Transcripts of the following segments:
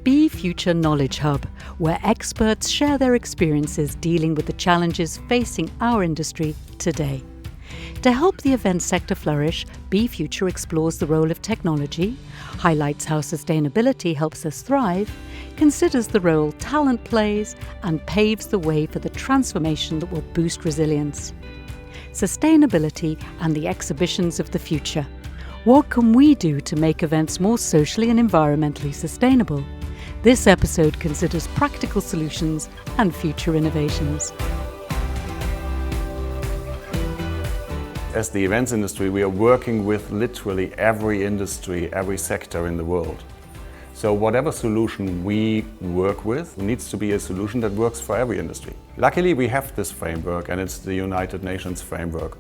BEFuture Knowledge Hub, where experts share their experiences dealing with the challenges facing our industry today. To help the event sector flourish, BEFuture explores the role of technology, highlights how sustainability helps us thrive, considers the role talent plays, and paves the way for the transformation that will boost resilience. Sustainability and the exhibitions of the future. What can we do to make events more socially and environmentally sustainable? This episode considers practical solutions and future innovations. As the events industry, we are working with literally every industry, every sector in the world. So whatever solution we work with needs to be a solution that works for every industry. Luckily, we have this framework, and it's the United Nations framework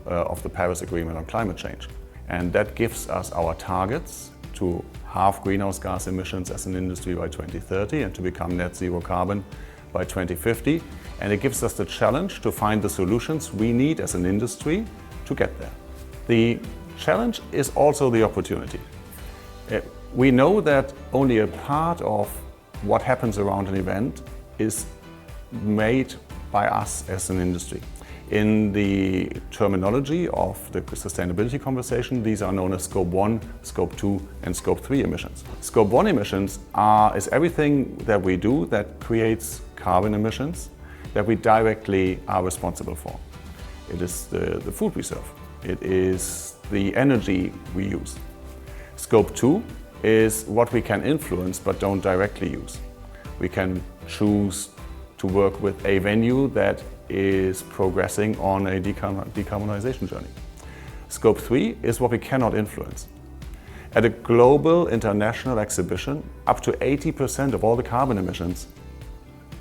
of the Paris Agreement on climate change. And that gives us our targets to halve greenhouse gas emissions as an industry by 2030 and to become net zero carbon by 2050. And it gives us the challenge to find the solutions we need as an industry to get there. The challenge is also the opportunity. We know that only a part of what happens around an event is made by us as an industry. In the terminology of the sustainability conversation, these are known as Scope 1, Scope 2 and Scope 3 emissions. Scope 1 emissions is everything that we do that creates carbon emissions that we directly are responsible for. It is the food we serve. It is the energy we use. Scope 2 is what we can influence but don't directly use. We can choose to work with a venue that is progressing on a decarbonization journey. Scope 3 is what we cannot influence. At a global international exhibition, up to 80% of all the carbon emissions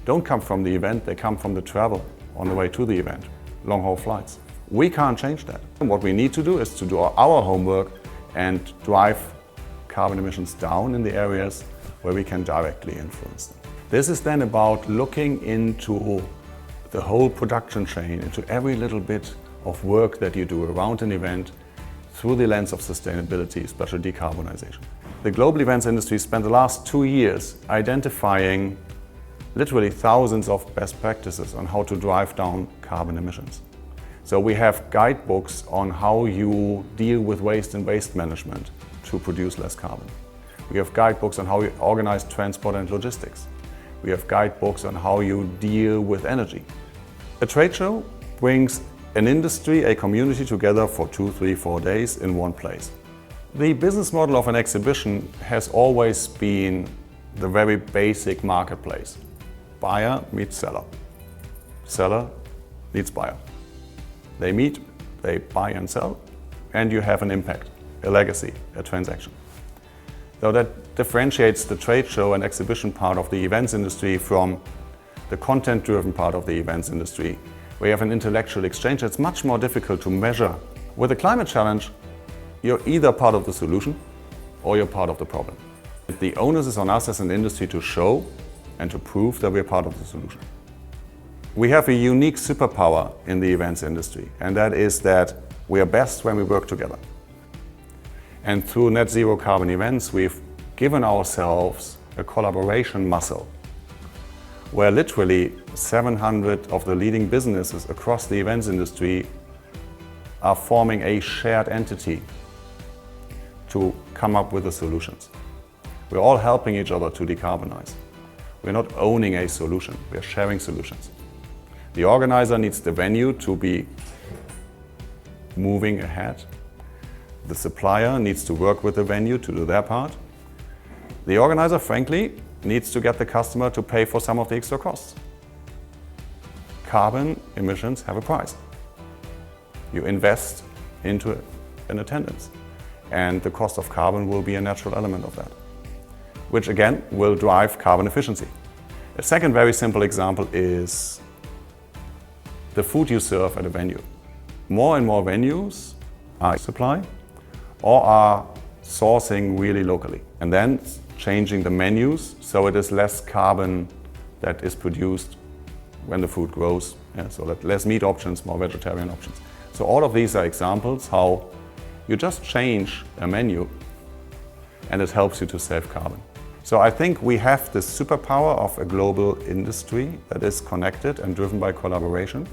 don't come from the event, they come from the travel on the way to the event, long-haul flights. We can't change that. And what we need to do is to do our homework and drive carbon emissions down in the areas where we can directly influence them. This is then about looking into the whole production chain, into every little bit of work that you do around an event through the lens of sustainability, especially decarbonization. The global events industry spent the last 2 years identifying literally thousands of best practices on how to drive down carbon emissions. So we have guidebooks on how you deal with waste and waste management to produce less carbon. We have guidebooks on how you organize transport and logistics. We have guidebooks on how you deal with energy. A trade show brings an industry, a community together for 2, 3, 4 days in one place. The business model of an exhibition has always been the very basic marketplace. Buyer meets seller. Seller meets buyer. They meet, they buy and sell, and you have an impact, a legacy, a transaction. So that differentiates the trade show and exhibition part of the events industry from the content-driven part of the events industry, where you have an intellectual exchange that's much more difficult to measure. With the climate challenge, you're either part of the solution or you're part of the problem. The onus is on us as an industry to show and to prove that we're part of the solution. We have a unique superpower in the events industry, and that is that we are best when we work together. And through net zero carbon events, we've given ourselves a collaboration muscle, where literally 700 of the leading businesses across the events industry are forming a shared entity to come up with the solutions. We're all helping each other to decarbonize. We're not owning a solution, we're sharing solutions. The organizer needs the venue to be moving ahead. The supplier needs to work with the venue to do their part. The organizer, frankly, needs to get the customer to pay for some of the extra costs. Carbon emissions have a price. You invest into an attendance, and the cost of carbon will be a natural element of that, which again will drive carbon efficiency. A second very simple example is the food you serve at a venue. More and more venues are supply or are sourcing really locally and then changing the menus so it is less carbon that is produced when the food grows. So that less meat options, more vegetarian options. So all of these are examples how you just change a menu and it helps you to save carbon. So I think we have the superpower of a global industry that is connected and driven by collaboration.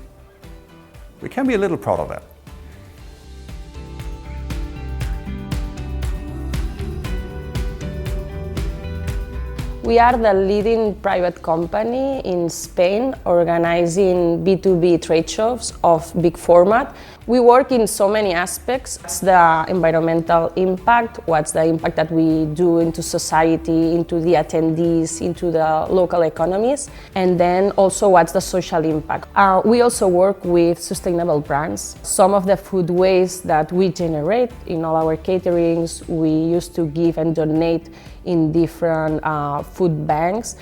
We can be a little proud of that. We are the leading private company in Spain organizing B2B trade shows of big format. We work in so many aspects. What's the environmental impact? What's the impact that we do into society, into the attendees, into the local economies? And then also what's the social impact? We also work with sustainable brands. Some of the food waste that we generate in all our caterings, we used to give and donate in different food banks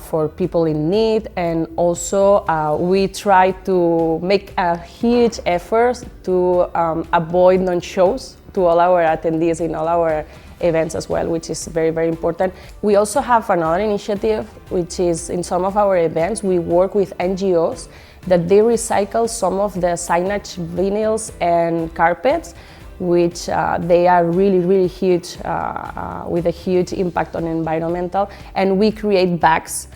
for people in need, and also we try to make a huge effort to avoid non-shows to all our attendees in all our events as well, which is very, very important. We also have another initiative, which is in some of our events, we work with NGOs that they recycle some of the signage, vinyls and carpets, which they are really, really huge, with a huge impact on environmental. And we create bags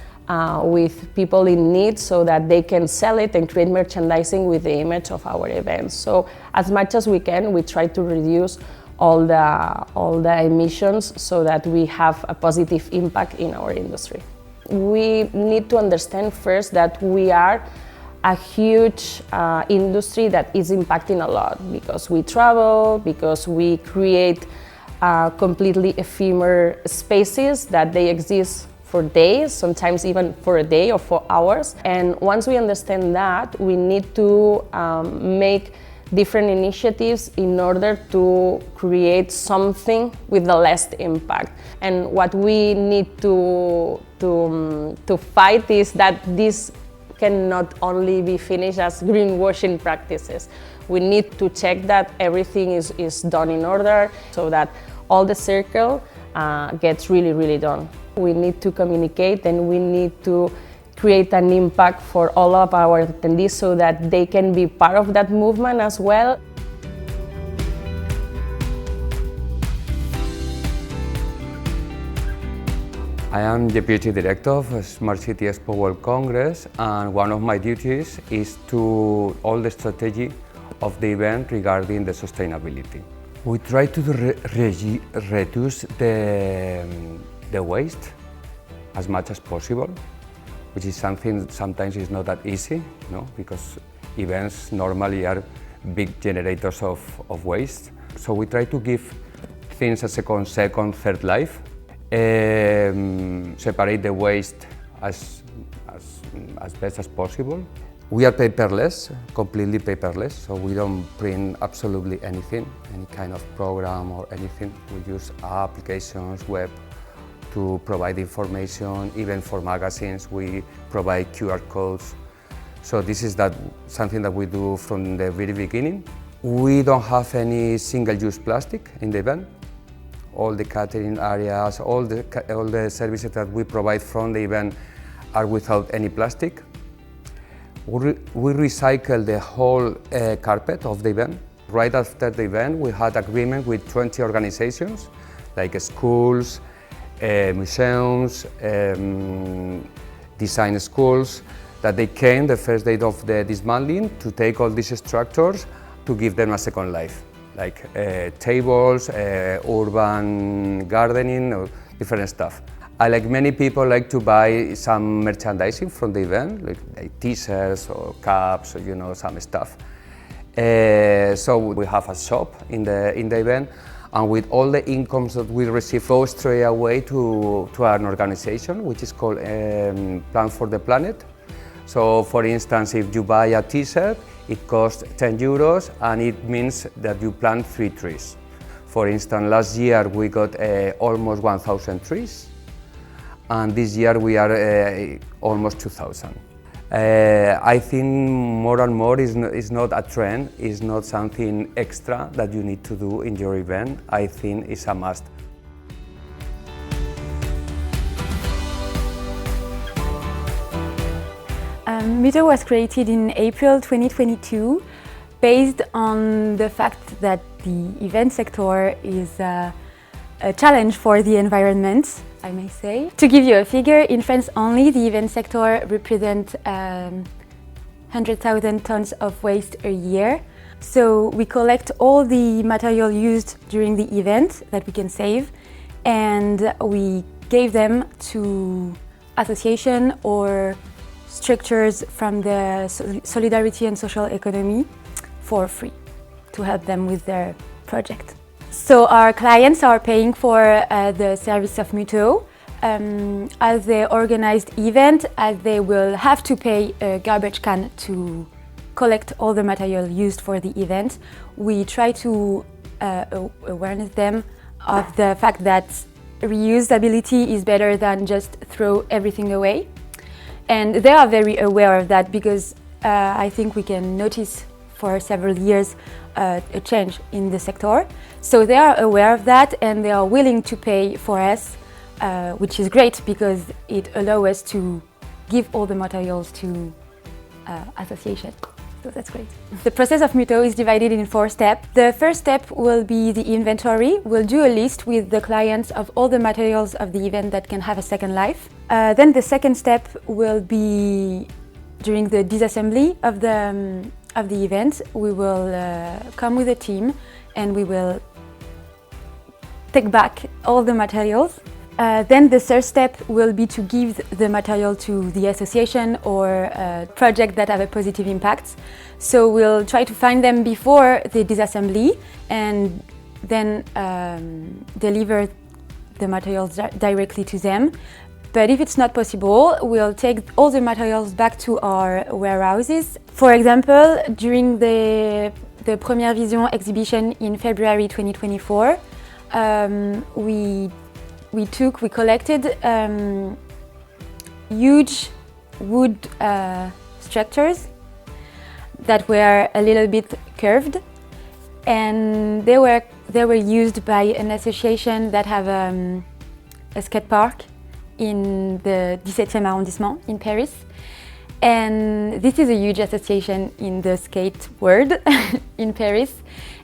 with people in need so that they can sell it and create merchandising with the image of our events. So as much as we can, we try to reduce all the emissions so that we have a positive impact in our industry. We need to understand first that we are a huge industry that is impacting a lot because we travel, because we create completely ephemeral spaces that they exist for days, sometimes even for a day or for hours. And once we understand that, we need to make different initiatives in order to create something with the least impact. And what we need to fight is that this cannot only be finished as greenwashing practices. We need to check that everything is done in order so that all the circle gets really, really done. We need to communicate and we need to create an impact for all of our attendees so that they can be part of that movement as well. I am Deputy Director of Smart City Expo World Congress, and one of my duties is to all the strategy of the event regarding the sustainability. We try to reduce the waste as much as possible, which is something sometimes is not that easy, because events normally are big generators of waste. So we try to give things a second, third life. Separate the waste as best as possible. We are paperless, completely paperless, so we don't print absolutely anything, any kind of program or anything. We use applications, web to provide information. Even for magazines, we provide QR codes. So this is something that we do from the very beginning. We don't have any single-use plastic in the event. All the catering areas, all the services that we provide from the event are without any plastic. We recycle the whole carpet of the event. Right after the event, we had agreement with 20 organizations, like schools, museums, design schools, that they came the first day of the dismantling to take all these structures to give them a second life, like tables, urban gardening, or different stuff. Like many people like to buy some merchandising from the event, like t-shirts or caps, or some stuff. So we have a shop in the event, and with all the incomes that we receive goes straight away to an organization which is called Plan for the Planet. So for instance, if you buy a t-shirt, it costs 10 euros and it means that you plant 3 trees. For instance, last year we got almost 1,000 trees, and this year we are almost 2,000. I think more and more is not a trend, is not something extra that you need to do in your event. I think it's a must. BEFuture was created in April 2022 based on the fact that the event sector is a challenge for the environment, I may say. To give you a figure, in France only, the event sector represents 100,000 tons of waste a year. So we collect all the material used during the event that we can save, and we gave them to associations or structures from the solidarity and social economy for free to help them with their project. So our clients are paying for the service of Muto. As they organized event, as they will have to pay a garbage can to collect all the material used for the event, we try to awareness them of the fact that reusability is better than just throw everything away. And they are very aware of that because I think we can notice for several years a change in the sector. So they are aware of that and they are willing to pay for us, which is great because it allows us to give all the materials to associations. So that's great. The process of Muto is divided in 4 steps. The first step will be the inventory. We'll do a list with the clients of all the materials of the event that can have a second life. Then the second step will be during the disassembly of the event. We will come with a team and we will take back all the materials. Then the third step will be to give the material to the association or project that have a positive impact. So we'll try to find them before the disassembly and then deliver the materials directly to them. But if it's not possible, we'll take all the materials back to our warehouses. For example, during the Première Vision exhibition in February 2024, we collected huge wood structures that were a little bit curved, and they were used by an association that have a skate park in the 17e arrondissement in Paris. And this is a huge association in the skate world in Paris,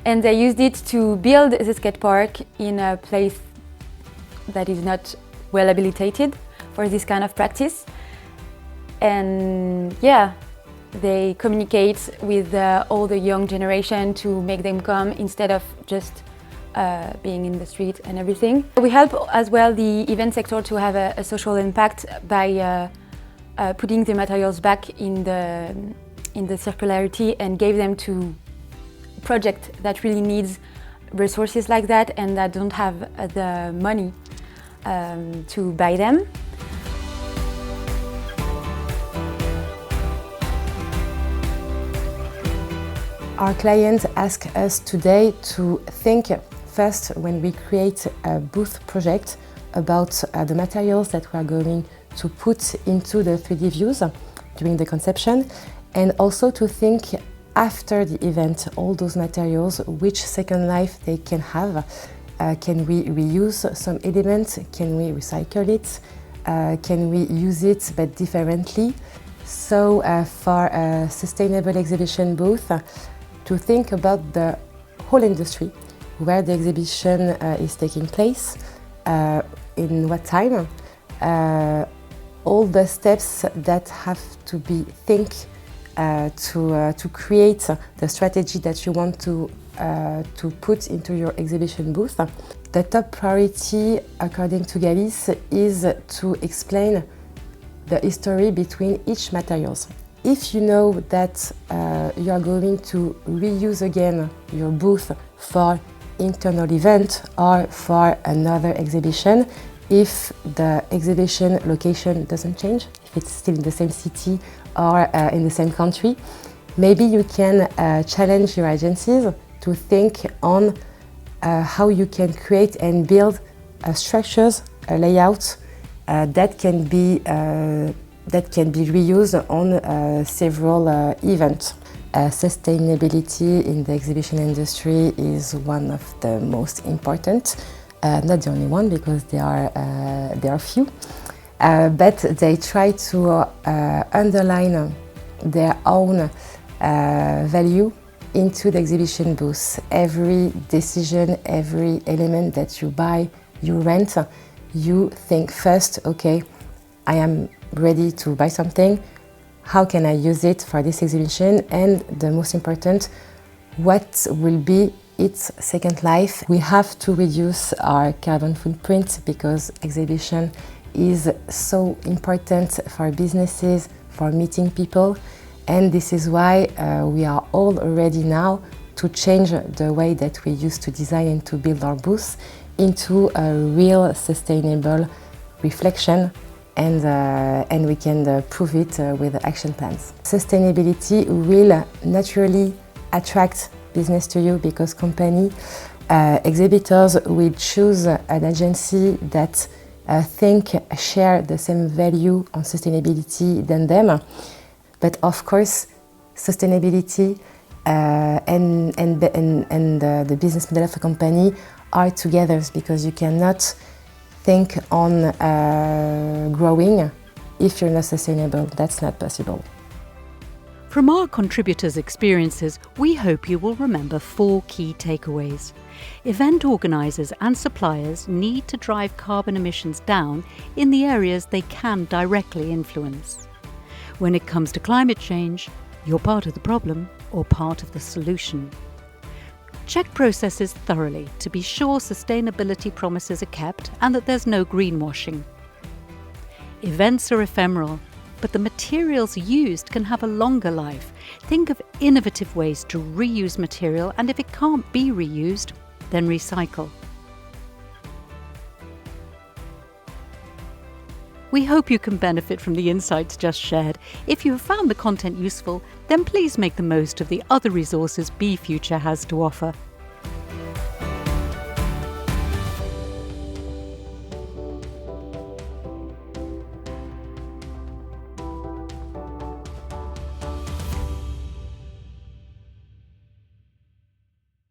and they used it to build the skate park in a place that is not well habilitated for this kind of practice. And yeah, they communicate with all the young generation to make them come instead of just being in the street and everything. We help as well the event sector to have a social impact by putting the materials back in the circularity and gave them to projects that really needs resources like that and that don't have the money to buy them. Our clients ask us today to think first when we create a booth project about the materials that we are going to put into the 3D views during the conception, and also to think after the event all those materials, which second life they can have. Can we reuse some elements? Can we recycle it? Can we use it but differently? So for a sustainable exhibition booth, to think about the whole industry, where the exhibition is taking place, in what time, all the steps that have to be to create the strategy that you want to put into your exhibition booth. The top priority, according to Galice, is to explain the history between each materials. If you know that you are going to reuse again your booth for internal event or for another exhibition, if the exhibition location doesn't change, if it's still in the same city or in the same country, maybe you can challenge your agencies to think on how you can create and build structures, a layout that can be reused on several events. Sustainability in the exhibition industry is one of the most important, not the only one because there are few, but they try to underline their own value into the exhibition booth. Every decision, every element that you buy you rent, you think first, okay, I am ready to buy something, how can I use it for this exhibition, and the most important, what will be its second life. We have to reduce our carbon footprint because exhibition is so important for businesses, for meeting people, and this is why we are all ready now to change the way that we used to design and to build our booths into a real sustainable reflection, and we can prove it with action plans. Sustainability will naturally attract business to you because exhibitors will choose an agency that share the same value on sustainability than them. But of course, sustainability and the business model of a company are together because you cannot think on growing if you're not sustainable. That's not possible. From our contributors' experiences, we hope you will remember 4 key takeaways. Event organisers and suppliers need to drive carbon emissions down in the areas they can directly influence. When it comes to climate change, you're part of the problem or part of the solution. Check processes thoroughly to be sure sustainability promises are kept and that there's no greenwashing. Events are ephemeral, but the materials used can have a longer life. Think of innovative ways to reuse material, and if it can't be reused, then recycle. We hope you can benefit from the insights just shared. If you have found the content useful, then please make the most of the other resources BEFuture has to offer.